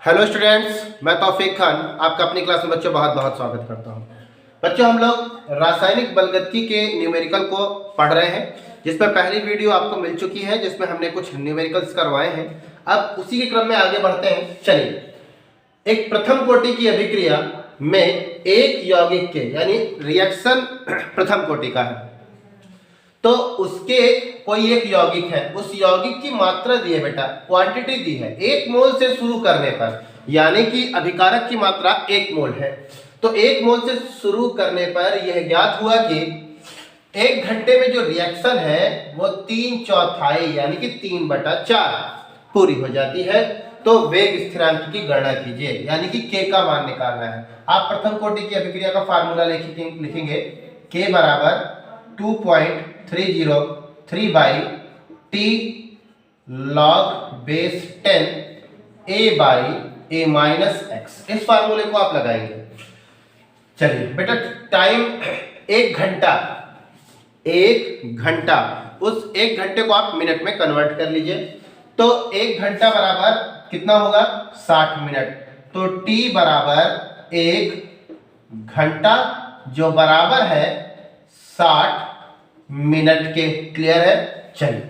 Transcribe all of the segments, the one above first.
Hello students, मैं तौफीक खान आपका अपनी क्लास में बच्चों बहुत बहुत स्वागत करता हूं। बच्चों, हम लोग रासायनिक बलगतिकी के न्यूमेरिकल को पढ़ रहे हैं, जिसमें पहली वीडियो आपको मिल चुकी है जिसमें हमने कुछ न्यूमेरिकल्स करवाए हैं। अब उसी के क्रम में आगे बढ़ते हैं। चलिए, एक प्रथम कोटि की अभिक्रिया में एक यौगिक के यानी रिएक्शन प्रथम कोटि का है, तो उसके कोई एक यौगिक है, उस यौगिक की मात्रा दी है बेटा, क्वांटिटी दी है 1 मोल से शुरू करने पर, यानी कि अभिकारक की मात्रा 1 मोल है। तो 1 मोल से शुरू करने पर यह ज्ञात हुआ कि 1 घंटे में जो रिएक्शन है वो 3/4 यानी कि 3/4 पूरी हो जाती है। तो वेग स्थिरांक की गणना कीजिए, यानी कि k का मान निकालना है। आप प्रथम कोटि की अभिक्रिया का फार्मूला लिखेंगे k बराबर 2.303 by T log base 10 a by a minus x. इस फार्मूले को आप लगाएंगे। चलिए बेटा, टाइम 1 घंटा, 1 घंटा, उस 1 घंटे को आप मिनट में कन्वर्ट कर लीजिए। तो 1 घंटा बराबर कितना होगा? 60 मिनट। तो t बराबर 1 घंटा, जो बराबर है 60 मिनट के। क्लियर है? चलिए,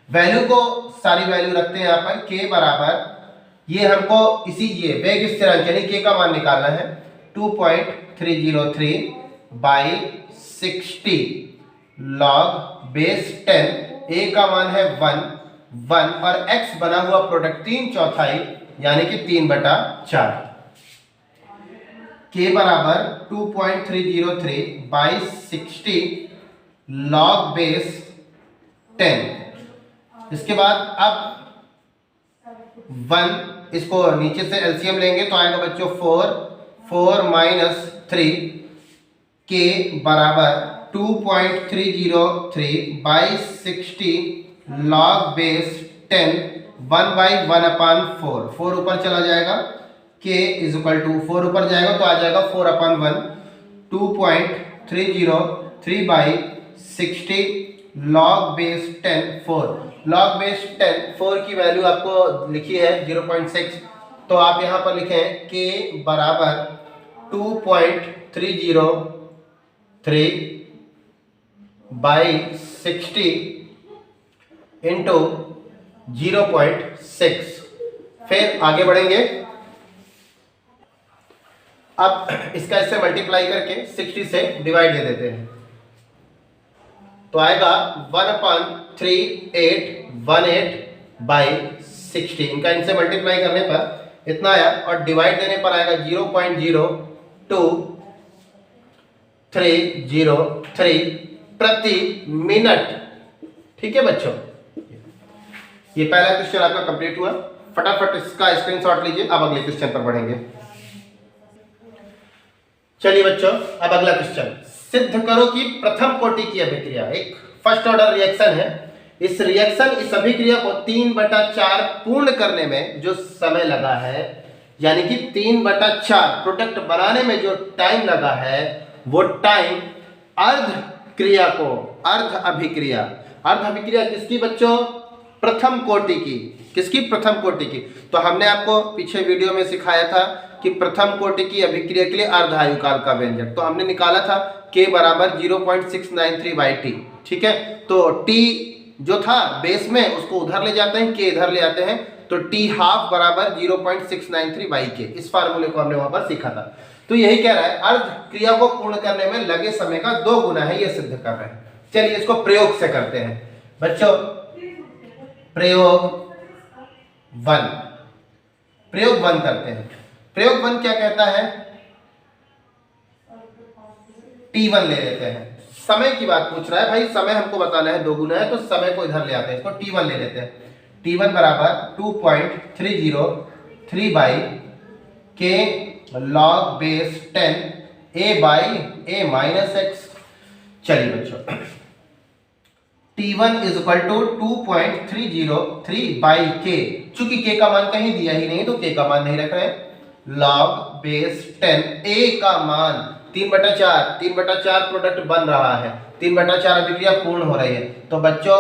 वैल्यू को सारी वैल्यू रखते हैं यहाँ पर। k बराबर, ये हमको इसी ये वेग स्थिरांक यानी k का मान निकालना है, 2.303 बाई 60 लॉग बेस 10, a का मान है 1 और x बना हुआ प्रोडक्ट 3/4 यानी कि 3/4। k बराबर 2.303 बाई 60 लॉग बेस 10। इसके बाद अब 1, इसको नीचे से एलसीएम लेंगे तो आएगा बच्चों 4 माइनस 3, k बराबर 2.303 बाई 60 लॉग बेस 10, 1/1/4, 4 ऊपर चला जाएगा, k इज इक्वल टू 4 ऊपर जाएगा तो आ जाएगा 4/1, 2.303 by 60 log base 10, 4 log base 10, 4 की वैल्यू आपको लिखी है 0.6, तो आप यहां पर लिखें k बराबर 2.303 बाई 60 इंटू 0.6। फिर आगे बढ़ेंगे। अब इसका इससे मल्टीप्लाई करके 60 से डिवाइड दे देते हैं, तो आएगा 1/3818 बाई 60। इनका इनसे मल्टीप्लाई करने पर इतना आया और डिवाइड देने पर आएगा 0.02303 प्रति मिनट। ठीक है बच्चों, ये पहला क्वेश्चन आपका कंप्लीट हुआ। फटाफट इसका स्क्रीनशॉट लीजिए। अब अगले क्वेश्चन पर बढ़ेंगे। चलिए बच्चों, अब अगला क्वेश्चन, सिद्ध करो कि प्रथम कोटि की अभिक्रिया एक फर्स्ट ऑर्डर रिएक्शन है। इस अभिक्रिया को 3/4 पूर्ण करने में जो समय लगा है, यानी कि 3/4 प्रोडक्ट बनाने में जो टाइम लगा है, वो टाइम अर्ध अभिक्रिया किसकी बच्चों? प्रथम कोटि की। किसकी? प्रथम कोटि की। तो हमने आपको पीछे वीडियो में सिखाया था कि प्रथम कोटि की अभिक्रिया के लिए अर्ध आयुकाल का व्यंजक तो हमने निकाला था k बराबर 0.693 बाई टी। ठीक है, तो t जो था बेस में उसको उधर ले जाते हैं, k इधर ले आते हैं, तो t हाफ बराबर 0.693 बाई k। इस फार्मूले को हमने वहां पर सीखा था। तो यही कह रहा है अर्ध क्रिया को पूर्ण करने में लगे समय का 2 गुना है, ये सिद्ध कर रहे हैं। चलिए इसको प्रयोग से करते हैं बच्चों। प्रयोग 1 करते हैं। प्रयोग 1 क्या कहता है? T1 ले लेते हैं। समय की बात पूछ रहा है भाई, समय हमको बताना है 2 गुना है, तो समय को इधर ले आते हैं, इसको T1 ले लेते हैं। T1 बराबर 2.303 by k log base 10 a by a minus X. चलिए बच्चों, T1 is equal to 2.303 by k। चूंकि k का मान कहीं दिया ही नहीं तो k का मान नहीं रख रहे हैं, लॉग बेस 10, a का मान 3/4 प्रोडक्ट बन रहा है, 3/4 अभिक्रिया पूर्ण हो रही है। तो बच्चों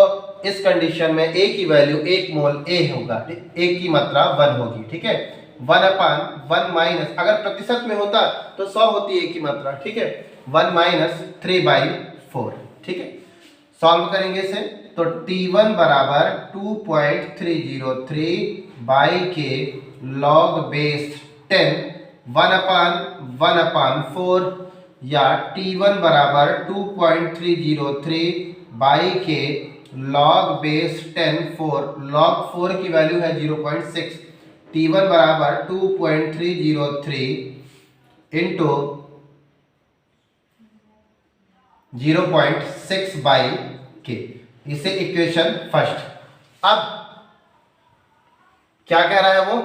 इस कंडीशन में a की वैल्यू 1 मोल a होगा, a की मात्रा 1 होगी। ठीक है, 1 अपान 1 माइनस, अगर प्रतिशत में होता तो 100 होती है एक ही मात्रा, ठीक है, 1 माइनस 3/4, ठीक है। सॉल्व करेंगे इसे तो T1 बराबर 2.303 बाई के लॉग बेस 10 1/1/4 या T1 बराबर 2.303 बाई के लॉग बेस 10 4, लॉग 4 की वैल्यू है 0.6, T1 बराबर 2.303 इंटू 0.6 बाई के, इसे इक्वेशन फर्स्ट। अब क्या कह रहा है वो,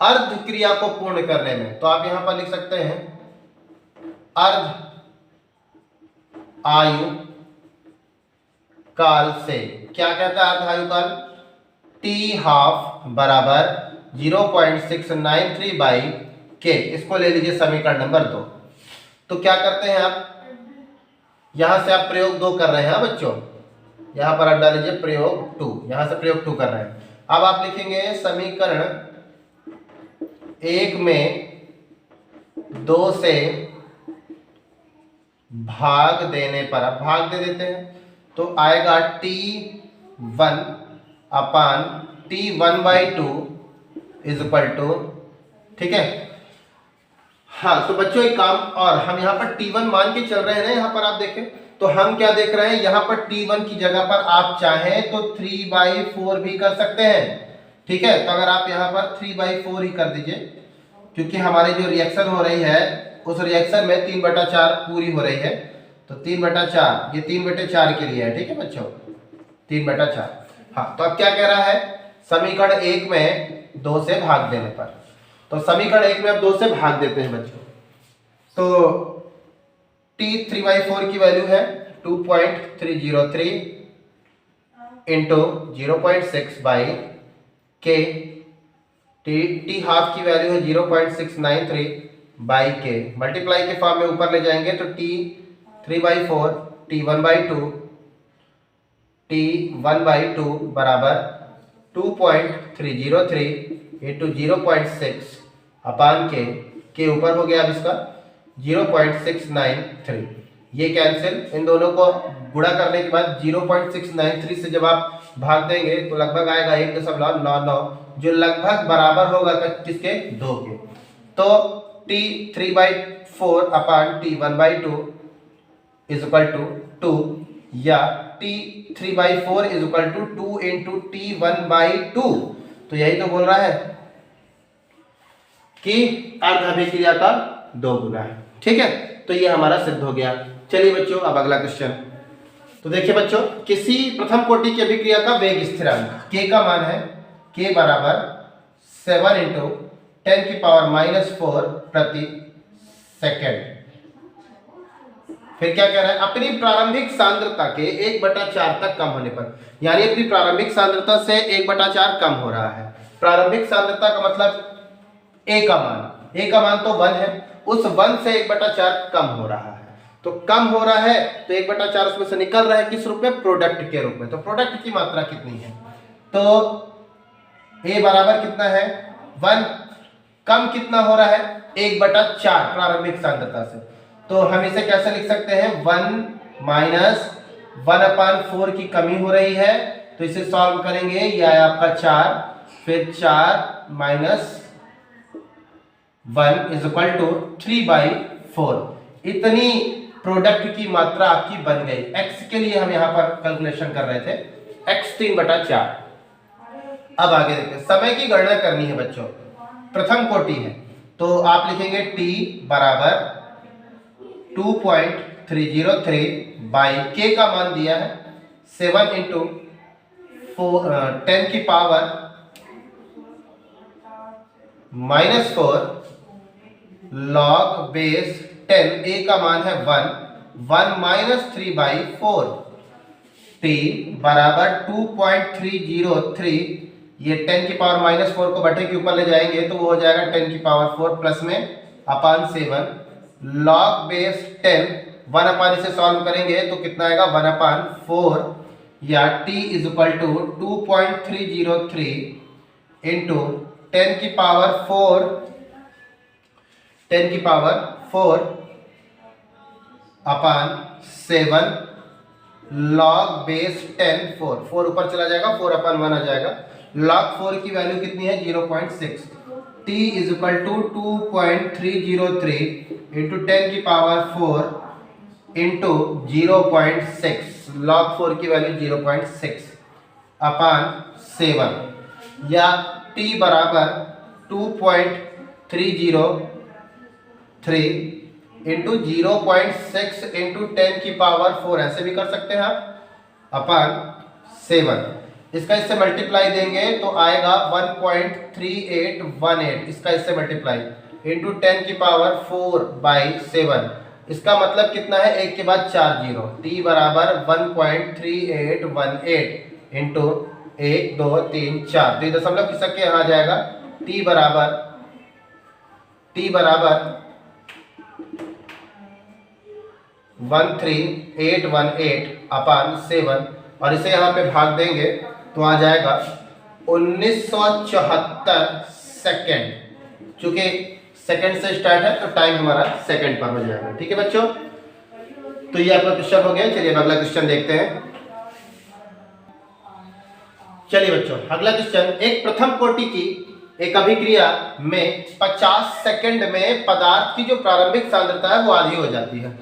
अर्ध क्रिया को पूर्ण करने में, तो आप यहां पर लिख सकते हैं अर्ध आयु काल से, क्या कहता है अर्ध आयु काल, टी हाफ बराबर 0.693 बाई के, इसको ले लीजिए समीकरण नंबर 2। तो क्या करते हैं आप, यहां से आप प्रयोग 2 कर रहे हैं बच्चों, यहां पर आप डालीजिए प्रयोग 2, यहां से प्रयोग 2 कर रहे हैं। अब आप लिखेंगे समीकरण 1 में 2 से भाग देने पर, अब भाग दे देते हैं तो आएगा T1 upon T1/2 is equal to, ठीक है। हाँ तो बच्चों एक काम, और हम यहाँ पर T1 मान के चल रहे हैं ना, यहाँ पर आप देखें तो हम क्या देख रहे हैं, यहाँ पर T1 की जगह पर आप चाहें तो 3/4 भी कर सकते हैं, ठीक है। तो अगर आप यहाँ पर 3/4 ही कर दीजिए, क्योंकि हमारी जो रिएक्शन हो रही है उस रिएक्शन में 3/4 पूरी हो रही है, तो 3/4 ये 3/4 के लिए है, ठीक है बच्चों, 3/4। हाँ तो अब क्या कह रहा है, समीकरण 1 में 2 से भाग देने पर, तो समीकरण 1 में अब 2 से भाग देते हैं बच्चों, तो T 3/4 की वैल्यू है 2.303 इंटू 0.6 बाई के, टी हाफ की वैल्यू है 0.693 बाई के, मल्टीप्लाई के फॉर्म में ऊपर ले जाएंगे तो T 3/4 T1/2 T1/2 बराबर 2.303 इंटू 0.6 अपान के ऊपर हो गया अब इसका 0.693, ये कैंसिल, इन दोनों को गुणा करने के बाद 0.693 से जब आप भाग देंगे तो लगभग आएगा 1.99, जो लगभग बराबर होगा किसके, 2 के। तो T 3/4 upon T1/2 is equal to 2, या T 3/4 is equal to 2 into T1/2, तो यही तो बोल रहा है कि अर्ध अभिक्रिया का 2 गुना है, ठीक है। तो ये हमारा सिद्ध हो गया। चलिए बच्चों अब अगला क्वेश्चन, तो देखिए बच्चों, किसी प्रथम कोटि की अभिक्रिया का वेग स्थिरांक k का मान है k बराबर 7 इंटू 10⁻⁻4 प्रति सेकेंड। फिर क्या कह रहा है, अपनी प्रारंभिक सांद्रता के 1/4 तक कम होने पर, यानी अपनी प्रारंभिक सांद्रता से 1/4 कम हो रहा है। प्रारंभिक सांद्रता का मतलब a का मान तो 1 है, उस 1 से 1/4 कम हो रहा है, तो कम हो रहा है तो 1/4 उसमें से निकल रहा है, किस रूप में, प्रोडक्ट के रूप में। तो प्रोडक्ट की मात्रा कितनी है, तो a बराबर कितना है 1, कम कितना हो रहा है 1/4 प्रारंभिक सांद्रता से, तो हम इसे कैसे लिख सकते हैं, 1 माइनस 1/4 की कमी हो रही है, तो इसे सॉल्व करेंगे, यह है आपका 4, फिर 4 माइनस 1 इज इक्वल टू 3/4, इतनी प्रोडक्ट की मात्रा आपकी बन गई। x के लिए हम यहां पर कैलकुलेशन कर रहे थे, x 3/4। अब आगे देखते हैं, समय की गणना करनी है बच्चों, प्रथम कोटि है, तो आप लिखेंगे t बराबर 2.303 बाई k का मान दिया है 7 इंटू 10⁻⁻4 लॉग बेस 10, a का मान है 1 माइनस 3/4, t बराबर 2.303, ये 10⁻⁻4 को बटे के ऊपर ले जाएंगे तो वो हो जाएगा 10⁻4 प्लस में अपान 7 लॉग बेस 10, 1 अपान इसे सॉल्व करेंगे तो कितना आएगा 1/4, या t is equal to 2.303 into 10 की पावर 4 अपान 7 log बेस 10 4 ऊपर चला जाएगा, 4 अपान 1 आ जाएगा। log 4 की वैल्यू कितनी है 0.6। t is equal to 2.303 into 10 की पावर 4 इंटू 0.6। log 4 की वैल्यू 0.6 अपान 7 या t बराबर 2.303 इंटू 0.6 इंटू 10 की पावर 4, ऐसे भी कर सकते हैं आप, अपान 7। इसका इससे मल्टीप्लाई देंगे तो आएगा 1.3818, इसका इससे मल्टीप्लाई इंटू 10 की पावर 4/7। इसका मतलब कितना है, एक के बाद 4 जीरो। t बराबर 1.3818 इंटू 1 2 3 4, तो ये दशमलव खिसक के यहाँ आ जाएगा। t बराबर 13818 अपान 7, और इसे यहाँ पे भाग देंगे तो आ जाएगा 1974 सेकेंड। चूंकि सेकेंड से स्टार्ट है तो टाइम हमारा सेकेंड पर हो जाएगा। ठीक है बच्चों, तो ये आपका क्वेश्चन हो गया। चलिए अगला क्वेश्चन देखते हैं। चलिए बच्चों, अगला क्वेश्चन, एक प्रथम कोटि की एक अभिक्रिया में 50 सेकंड में पदार्थ की जो प्रारंभिक सांद्रता है वो आधी हो जाती है।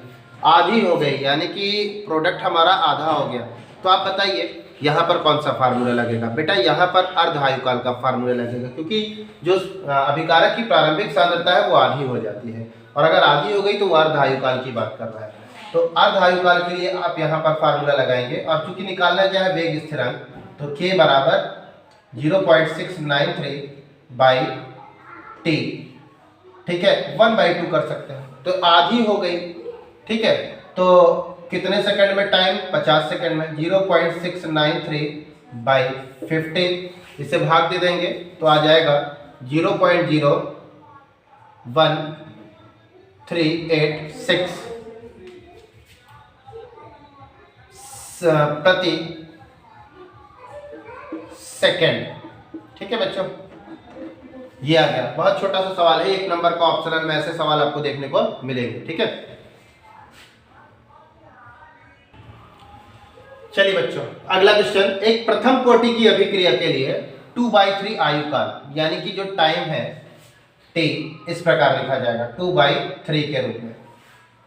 आधी हो गई यानी कि प्रोडक्ट हमारा आधा हो गया। तो आप बताइए यहाँ पर कौन सा फार्मूला लगेगा? बेटा यहाँ पर अर्ध आयुकाल का फार्मूला लगेगा, क्योंकि जो अभिकारक की प्रारंभिक सांद्रता है वो आधी हो जाती है, और अगर आधी हो गई तो वो अर्ध आयुकाल की बात कर रहा है। तो अर्ध आयुकाल के लिए आप यहाँ पर फार्मूला लगाएंगे, और चूंकि निकालना क्या है वेग स्थिरांक, तो k बराबर 0.693 बाई टी। ठीक है, 1/2 कर सकते हैं, तो आधी हो गई। ठीक है, तो कितने सेकंड में टाइम? 50 सेकंड में। 0.693 बाई 50, इसे भाग दे देंगे तो आ जाएगा 0.01386 प्रति सेकंड। ठीक है बच्चों, ये आ गया। बहुत छोटा सा सवाल है, 1 नंबर का ऑप्शनल में ऐसे सवाल आपको देखने को मिलेंगे। ठीक है, चलिए बच्चों अगला क्वेश्चन, एक प्रथम कोटि की अभिक्रिया के लिए 2/3 आयुकाल यानी कि जो टाइम है t इस प्रकार लिखा जाएगा 2/3 के रूप में।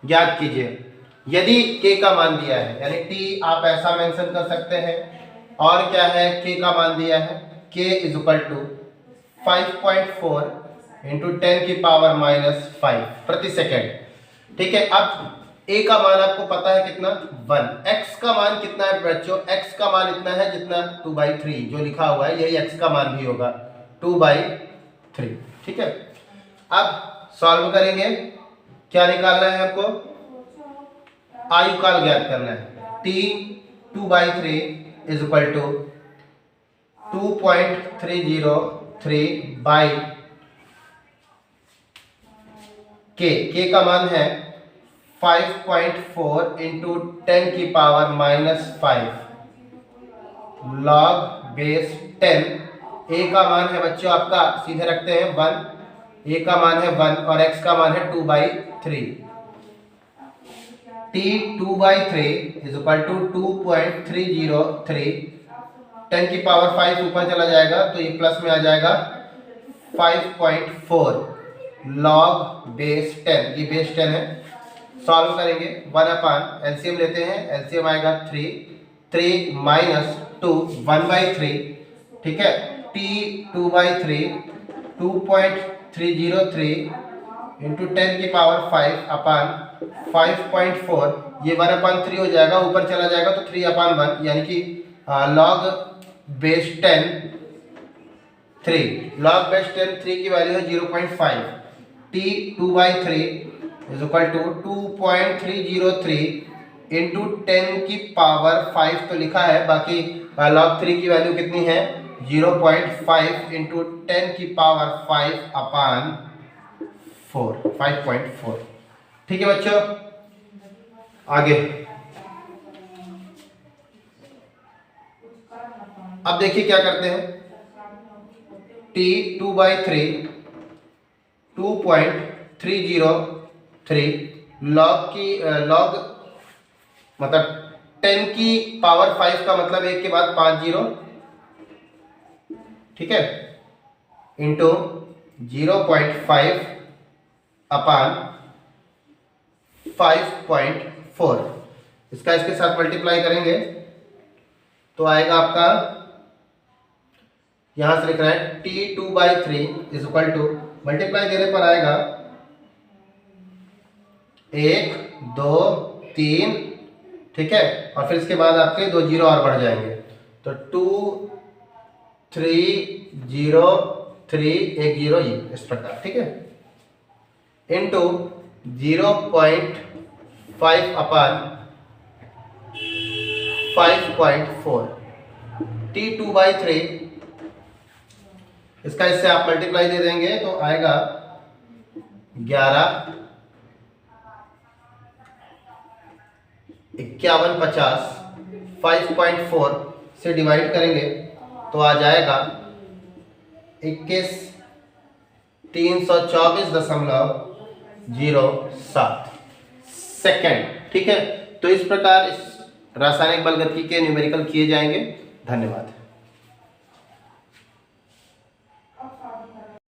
याद कीजिए, यदि k का मान दिया है, यानी t आप ऐसा मेंशन कर सकते हैं, और क्या है k का मान दिया है, k is equal to 5.4 into 10 की पावर -5 प्रति सेकेंड। ठीक है, अब a का मान आपको पता है कितना, 1। x का मान कितना है बच्चों? x का मान इतना है जितना 2/3 जो लिखा हुआ है, यही x का मान भी होगा 2/3। ठीक है, अब सॉल्व करेंगे। क्या निकालना है आपको? आयुकाल ज्ञात करना है। t 2/3 is equal to 2.303 by k का मान है 5.4 इंटू 10 की पावर -5 log बेस 10। a का मान है बच्चों आपका, सीधे रखते हैं 1, a का मान है 1 और x का मान है 2/3। t 2/3 इज इक्वल टू 2.303, 10 की पावर 5 ऊपर चला जाएगा तो ये प्लस में आ जाएगा 5.4 log बेस 10, ये बेस 10 है। सॉल्व करेंगे, 1 अपान एलसीएम लेते हैं, एलसीएम आएगा 3 माइनस 2 1/3। ठीक है, t 2/3 2.303 इंटू 10 की पावर 5 अपान 5.4, ये 1/3 हो जाएगा, ऊपर चला जाएगा तो 3/1 यानी कि log बेस 10 3, log बेस 10 3 की वैल्यू है 0.5। t 2/3 is equal to 2.303 into 10 की पावर 5 तो लिखा है, बाकी log 3 की वैल्यू कितनी है 0.5 इंटू 10 की पावर 5 अपान 5.4। ठीक है बच्चों, आगे अब देखिए क्या करते हैं। t T2/3 2.303 लॉग मतलब 10 की पावर 5 का मतलब 1 के बाद 5 जीरो, ठीक है, इंटू 0.5 अपान 5.4, इसका इसके साथ मल्टीप्लाई करेंगे तो आएगा आपका, यहां से लिख रहा है T2/3 is equal to, multiply देने पर आएगा 1 2 3, ठीक है, और फिर इसके बाद आपके 2 जीरो और बढ़ जाएंगे तो 2 3 0 3 1 जीरो, ये इस प्रकार, ठीक है, इंटू 0.5 अपान 5.4 T2/3, इसका इससे आप मल्टीप्लाई दे देंगे तो आएगा 11 51 50, 5.4 से डिवाइड करेंगे तो आ जाएगा 21 324.07 सेकेंड, ठीक है। तो इस प्रकार इस रासायनिक बलगति के न्यूमेरिकल किए जाएंगे। धन्यवाद।